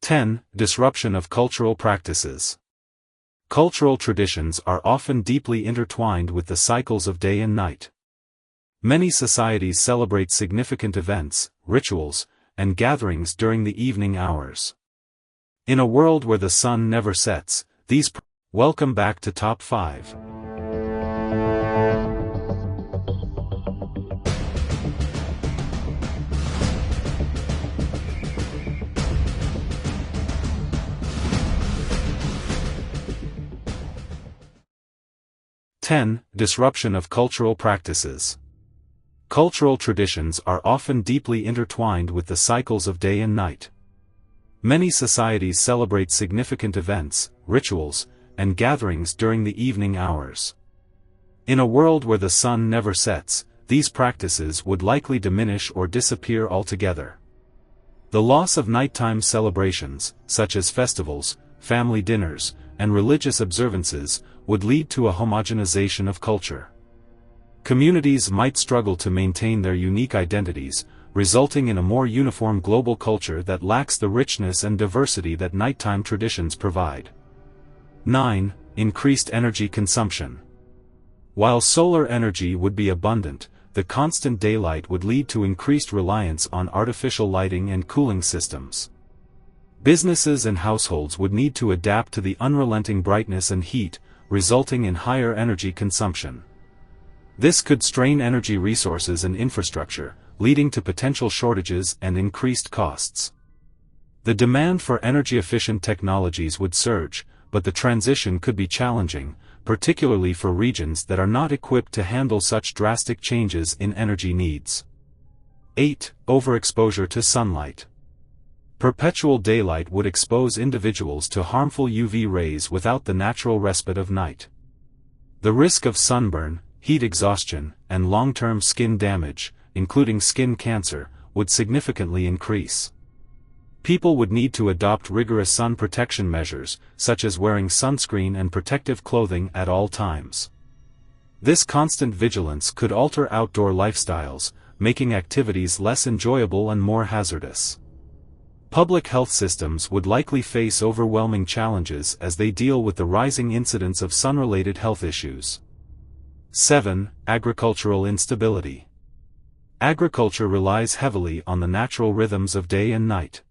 10. Disruption of cultural practices. Cultural traditions are often deeply intertwined with the cycles of day and night. Many societies celebrate significant events, rituals, and gatherings during the evening hours. In a world where the sun never sets, Welcome back to Top 5. Disruption of cultural practices. Cultural traditions are often deeply intertwined with the cycles of day and night. Many societies celebrate significant events, rituals, and gatherings during the evening hours. In a world where the sun never sets, these practices would likely diminish or disappear altogether. The loss of nighttime celebrations, such as festivals, family dinners, and religious observances, would lead to a homogenization of culture. Communities might struggle to maintain their unique identities, resulting in a more uniform global culture that lacks the richness and diversity that nighttime traditions provide. 9. Increased energy consumption. While solar energy would be abundant, the constant daylight would lead to increased reliance on artificial lighting and cooling systems. Businesses and households would need to adapt to the unrelenting brightness and heat, resulting in higher energy consumption. This could strain energy resources and infrastructure, leading to potential shortages and increased costs. The demand for energy-efficient technologies would surge, but the transition could be challenging, particularly for regions that are not equipped to handle such drastic changes in energy needs. 8. Overexposure to sunlight. Perpetual daylight would expose individuals to harmful UV rays without the natural respite of night. The risk of sunburn, heat exhaustion, and long-term skin damage, including skin cancer, would significantly increase. People would need to adopt rigorous sun protection measures, such as wearing sunscreen and protective clothing at all times. This constant vigilance could alter outdoor lifestyles, making activities less enjoyable and more hazardous. Public health systems would likely face overwhelming challenges as they deal with the rising incidence of sun-related health issues. 7. Agricultural instability. Agriculture relies heavily on the natural rhythms of day and night.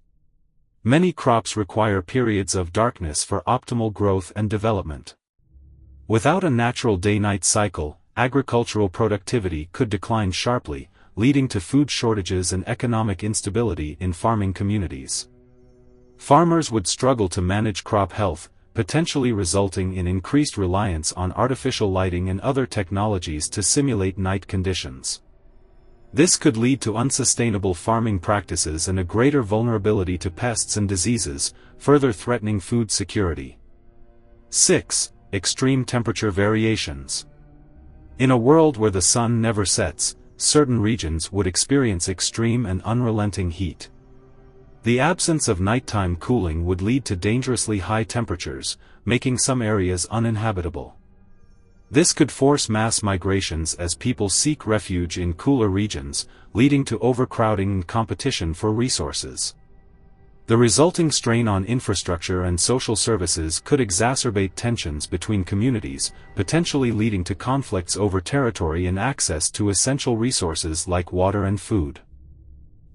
Many crops require periods of darkness for optimal growth and development. Without a natural day-night cycle, agricultural productivity could decline sharply, leading to food shortages and economic instability in farming communities. Farmers would struggle to manage crop health, potentially resulting in increased reliance on artificial lighting and other technologies to simulate night conditions. This could lead to unsustainable farming practices and a greater vulnerability to pests and diseases, further threatening food security. 6. Extreme temperature variations. In a world where the sun never sets, certain regions would experience extreme and unrelenting heat. The absence of nighttime cooling would lead to dangerously high temperatures, making some areas uninhabitable. This could force mass migrations as people seek refuge in cooler regions, leading to overcrowding and competition for resources. The resulting strain on infrastructure and social services could exacerbate tensions between communities, potentially leading to conflicts over territory and access to essential resources like water and food.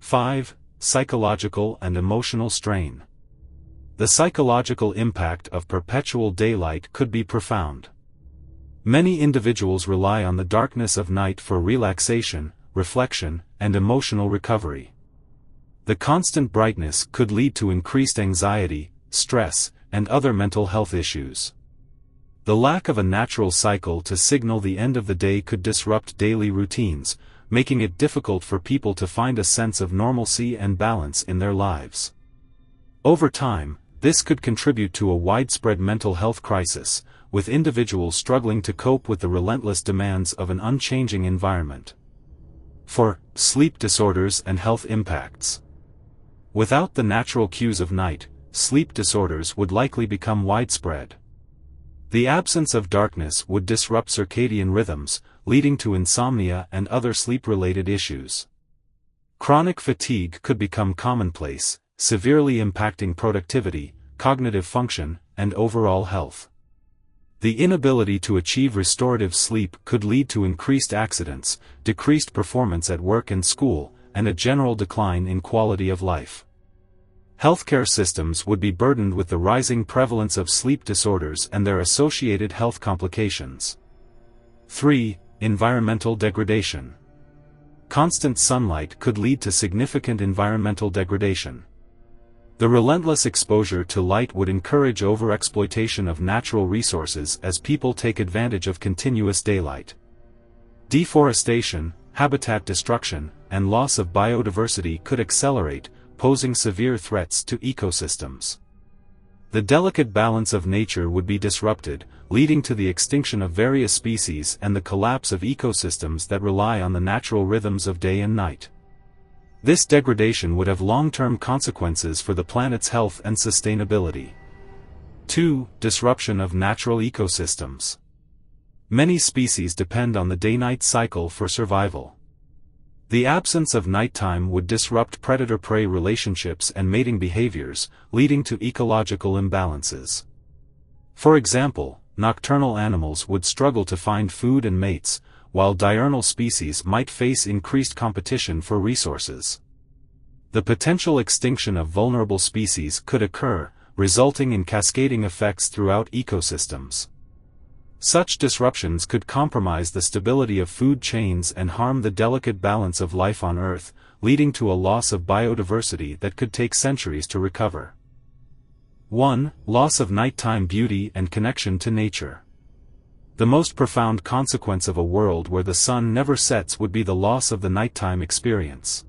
5. Psychological and emotional strain. The psychological impact of perpetual daylight could be profound. Many individuals rely on the darkness of night for relaxation, reflection, and emotional recovery. The constant brightness could lead to increased anxiety, stress, and other mental health issues. The lack of a natural cycle to signal the end of the day could disrupt daily routines, making it difficult for people to find a sense of normalcy and balance in their lives. Over time, this could contribute to a widespread mental health crisis, with individuals struggling to cope with the relentless demands of an unchanging environment. 4. Sleep disorders and health impacts. Without the natural cues of night, sleep disorders would likely become widespread. The absence of darkness would disrupt circadian rhythms, leading to insomnia and other sleep-related issues. Chronic fatigue could become commonplace, severely impacting productivity, cognitive function, and overall health. The inability to achieve restorative sleep could lead to increased accidents, decreased performance at work and school, and a general decline in quality of life. Healthcare systems would be burdened with the rising prevalence of sleep disorders and their associated health complications. 3. Environmental degradation. Constant sunlight could lead to significant environmental degradation. The relentless exposure to light would encourage overexploitation of natural resources as people take advantage of continuous daylight. Deforestation, habitat destruction, and loss of biodiversity could accelerate, posing severe threats to ecosystems. The delicate balance of nature would be disrupted, leading to the extinction of various species and the collapse of ecosystems that rely on the natural rhythms of day and night. This degradation would have long-term consequences for the planet's health and sustainability. 2. Disruption of natural ecosystems. Many species depend on the day-night cycle for survival. The absence of nighttime would disrupt predator-prey relationships and mating behaviors, leading to ecological imbalances. For example, nocturnal animals would struggle to find food and mates, while diurnal species might face increased competition for resources. The potential extinction of vulnerable species could occur, resulting in cascading effects throughout ecosystems. Such disruptions could compromise the stability of food chains and harm the delicate balance of life on Earth, leading to a loss of biodiversity that could take centuries to recover. 1. Loss of nighttime beauty and connection to nature. The most profound consequence of a world where the sun never sets would be the loss of the nighttime experience.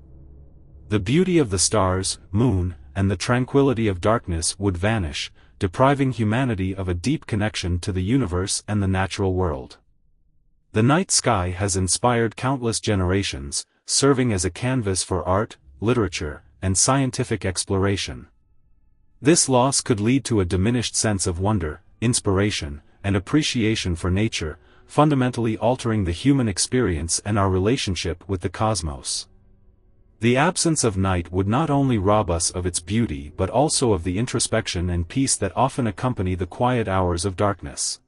The beauty of the stars, moon, and the tranquility of darkness would vanish, depriving humanity of a deep connection to the universe and the natural world. The night sky has inspired countless generations, serving as a canvas for art, literature, and scientific exploration. This loss could lead to a diminished sense of wonder, inspiration, and appreciation for nature, fundamentally altering the human experience and our relationship with the cosmos. The absence of night would not only rob us of its beauty but also of the introspection and peace that often accompany the quiet hours of darkness.